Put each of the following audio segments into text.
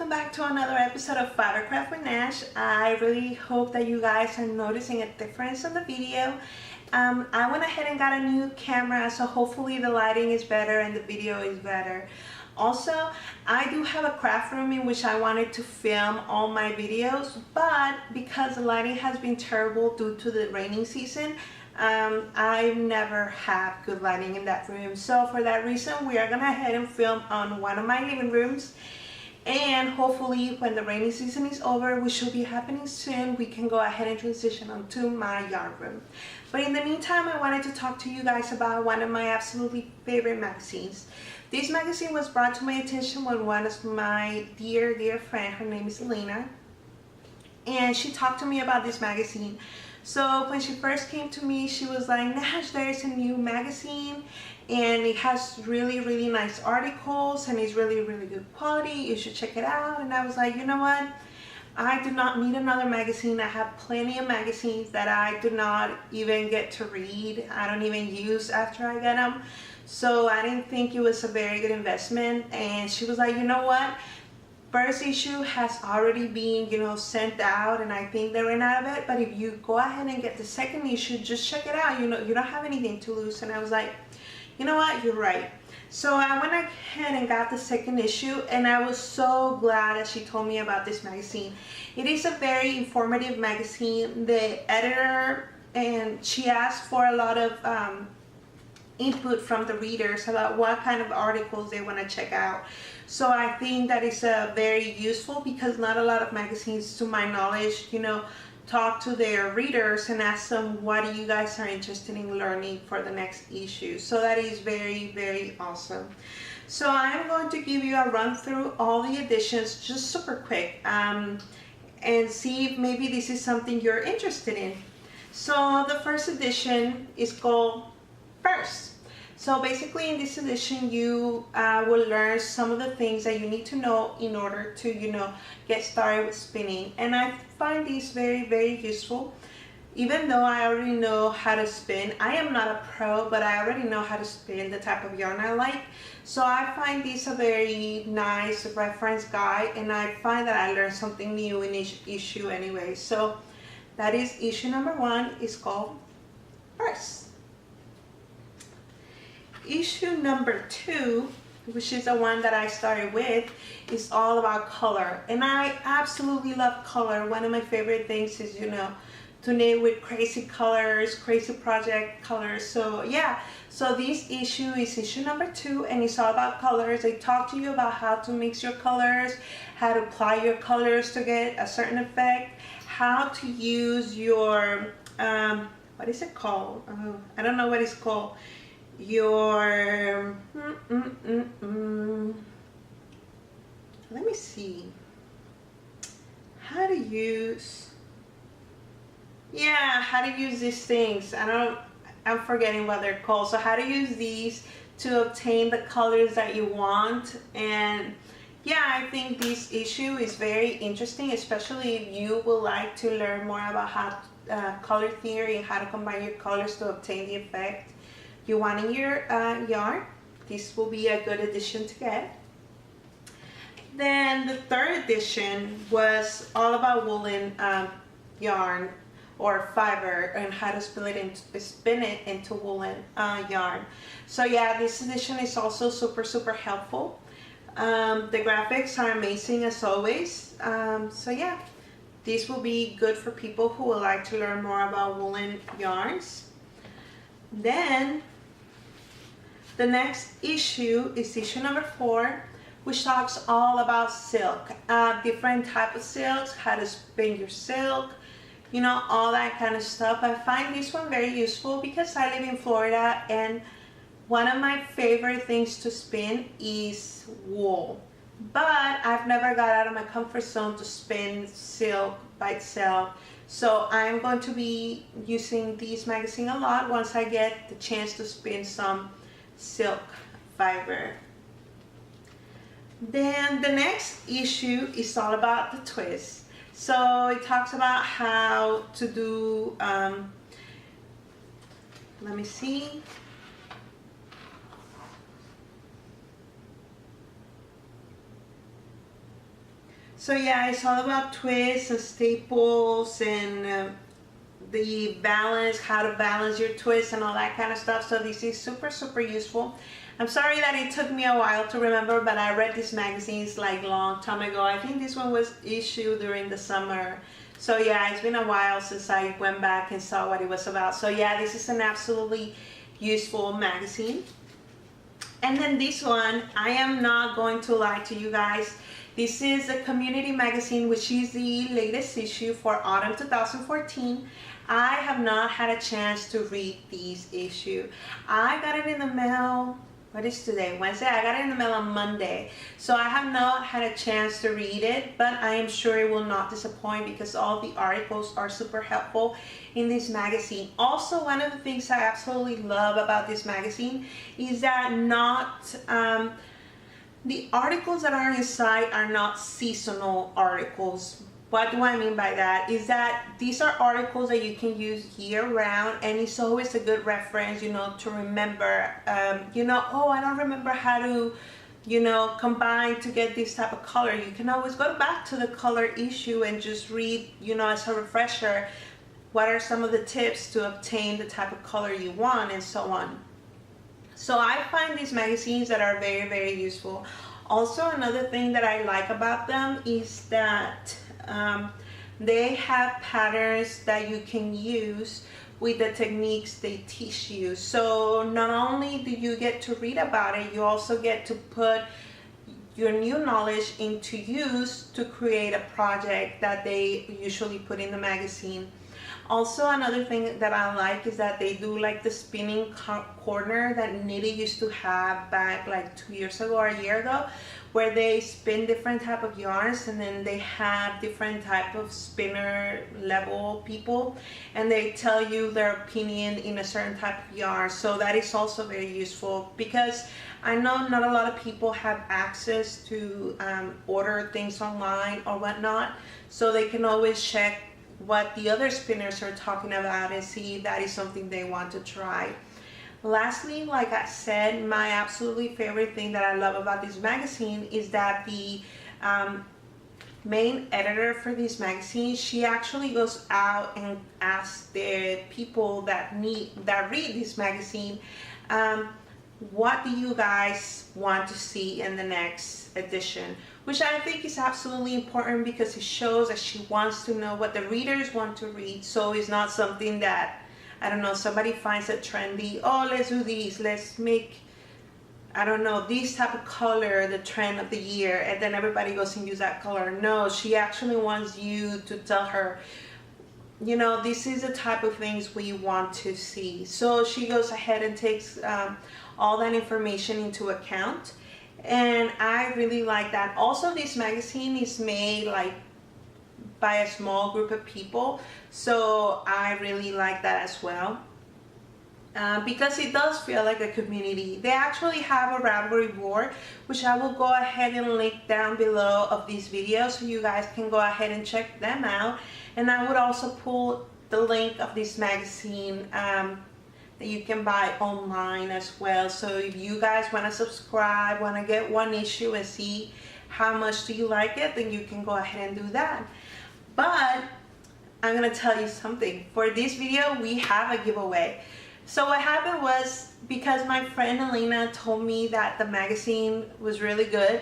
welcome back to another episode of Fibercraft with Nash. I really hope that you guys are noticing a difference in the video. I went ahead and got a new camera, so hopefully the lighting is better and the video is better. Also, I do have a craft room in which I wanted to film all my videos, but because the lighting has been terrible due to the raining season, I never have good lighting in that room. So for that reason, we are gonna ahead and film on one of my living rooms. And hopefully when the rainy season is over, which should be happening soon, we can go ahead and transition onto my yard room. But in the meantime, I wanted to talk to you guys about one of my absolutely favorite magazines. This magazine was brought to my attention when one of my dear friend, her name is Elena, and she talked to me about this magazine. So when she first came to me, she was like, Nash, there's a new magazine and it has really nice articles and it's really good quality. You should check it out. And I was like, you know what? I do not need another magazine. I have plenty of magazines that I do not even get to read. I don't even use after I get them. So I didn't think it was a very good investment. And she was like, you know what? First issue has already been, sent out, and I think they ran out of it. But if you go ahead and get the second issue, just check it out. You don't have anything to lose. And I was like, you know what? You're right. So I went ahead and got the second issue, and I was so glad that she told me about this magazine. It is a very informative magazine. The editor, and she asked for a lot of input from the readers about what kind of articles they want to check out. So I think that is very useful because not a lot of magazines, to my knowledge, talk to their readers and ask them what you guys are interested in learning for the next issue. So that is very awesome. So I'm going to give you a run through all the editions just super quick and see if maybe this is something you're interested in. So the first edition is called First. So basically in this edition you will learn some of the things that you need to know in order to get started with spinning. And I find these very useful. Even though I already know how to spin, I am not a pro, but I already know how to spin the type of yarn I like. So I find these a very nice reference guide, and I find that I learn something new in each issue anyway. So that is issue number 1, is called First. Issue number 2, which is the one that I started with, is all about color. And I absolutely love color. One of my favorite things is, to knit with crazy colors, crazy project colors. So yeah, so this issue is issue number 2, and it's all about colors. They talk to you about how to mix your colors, how to apply your colors to get a certain effect, how to use your, what is it called? I don't know what it's called. Your let me see how to use these things. I'm forgetting what they're called. So how to use these to obtain the colors that you want. And yeah, I think this issue is very interesting, especially if you would like to learn more about how color theory and how to combine your colors to obtain the effect you want in your yarn. This will be a good addition to get. Then the third edition was all about woolen yarn or fiber and how to spin it into woolen yarn. So yeah, this edition is also super helpful. The graphics are amazing as always. So yeah, this will be good for people who would like to learn more about woolen yarns. Then the next issue is issue number 4, which talks all about silk, different type of silks, how to spin your silk, all that kind of stuff. I find this one very useful because I live in Florida, and one of my favorite things to spin is wool. But I've never got out of my comfort zone to spin silk by itself. So I'm going to be using this magazine a lot once I get the chance to spin some silk fiber. Then the next issue is all about the twist. So it talks about how to do, let me see. So yeah, it's all about twists and staples and the balance, how to balance your twists and all that kind of stuff. So this is super useful. I'm sorry that it took me a while to remember, but I read these magazines like long time ago. I think this one was issued during the summer. So yeah, it's been a while since I went back and saw what it was about. So yeah, this is an absolutely useful magazine. And then this one, I am not going to lie to you guys. This is a community magazine, which is the latest issue for autumn 2014. I have not had a chance to read this issue. I got it in the mail, what is today? Wednesday? I got it in the mail on Monday. So I have not had a chance to read it, but I am sure it will not disappoint because all the articles are super helpful in this magazine. Also, one of the things I absolutely love about this magazine is that the articles that are inside are not seasonal articles. What do I mean by that? Is that these are articles that you can use year round, and it's always a good reference, you know, to remember, oh, I don't remember how to, combine to get this type of color. You can always go back to the color issue and just read, as a refresher, what are some of the tips to obtain the type of color you want and so on. So I find these magazines that are very useful. Also, another thing that I like about them is that they have patterns that you can use with the techniques they teach you. So not only do you get to read about it, you also get to put your new knowledge into use to create a project that they usually put in the magazine. Also, another thing that I like is that they do like the spinning corner that Knitty used to have back like 2 years ago or a year ago, where they spin different type of yarns, and then they have different type of spinner level people, and they tell you their opinion in a certain type of yarn. So that is also very useful, because I know not a lot of people have access to order things online or whatnot, so they can always check what the other spinners are talking about and see if that is something they want to try. Lastly, like I said, my absolutely favorite thing that I love about this magazine is that the main editor for this magazine, she actually goes out and asks the people that read this magazine, what do you guys want to see in the next edition? Which I think is absolutely important, because it shows that she wants to know what the readers want to read. So it's not something that, I don't know, somebody finds it trendy, oh, let's do these, let's make, I don't know, this type of color the trend of the year, and then everybody goes and use that color. No, she actually wants you to tell her, this is the type of things we want to see. So she goes ahead and takes all that information into account, and I really like that. Also, this magazine is made like by a small group of people, so I really like that as well, because it does feel like a community. They actually have a ravelry board, which I will go ahead and link down below of this video, so you guys can go ahead and check them out. And I would also pull the link of this magazine that you can buy online as well. So if you guys want to subscribe, want to get one issue and see how much do you like it, then you can go ahead and do that. But I'm going to tell you something. For this video, we have a giveaway. So what happened was, because my friend Elena told me that the magazine was really good,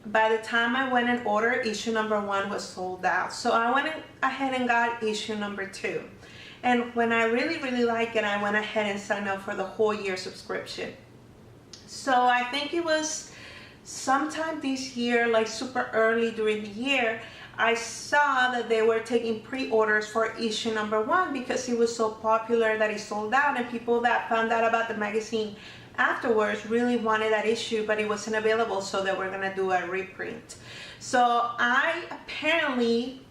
by the time I went and ordered, issue number 1 was sold out. So I went ahead and got issue number 2. And when I really like it, I went ahead and signed up for the whole year subscription. So I think it was sometime this year, like super early during the year, I saw that they were taking pre-orders for issue number 1 because it was so popular that it sold out, and people that found out about the magazine afterwards really wanted that issue, but it wasn't available, so they were gonna do a reprint. So I apparently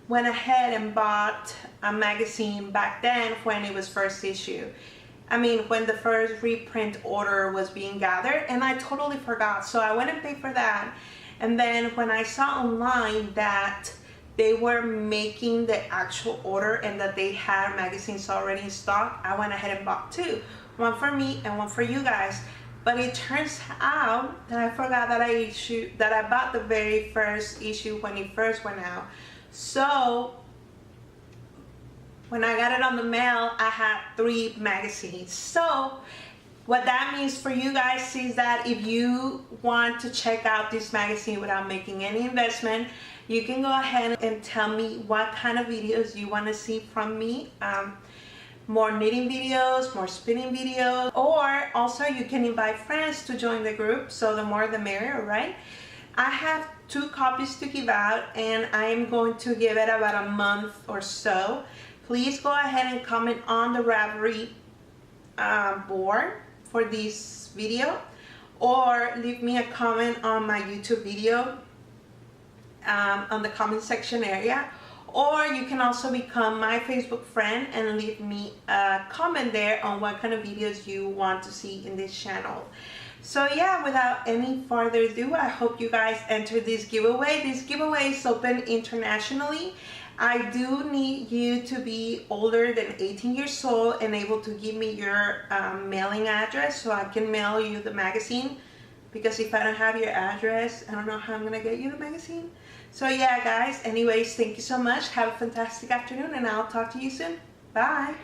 went ahead and bought a magazine back then when it was first issued. I mean, when the first reprint order was being gathered, and I totally forgot. So I went and paid for that. And then when I saw online that they were making the actual order and that they had magazines already in stock, I went ahead and bought 2. One for me and one for you guys. But it turns out that I forgot that I bought the very first issue when it first went out. So when I got it on the mail, I had 3 magazines. So what that means for you guys is that if you want to check out this magazine without making any investment, you can go ahead and tell me what kind of videos you want to see from me. More knitting videos, more spinning videos, or also you can invite friends to join the group, so the more the merrier, right? I have 2 copies to give out, and I am going to give it about a month or so. Please go ahead and comment on the Ravelry board for this video, or leave me a comment on my YouTube video on the comment section area. Or you can also become my Facebook friend and leave me a comment there on what kind of videos you want to see in this channel. So yeah, without any further ado, I hope you guys enter this giveaway. This giveaway is open internationally. I do need you to be older than 18 years old and able to give me your mailing address so I can mail you the magazine. Because if I don't have your address, I don't know how I'm gonna get you the magazine. So yeah guys, anyways, thank you so much. Have a fantastic afternoon and I'll talk to you soon. Bye.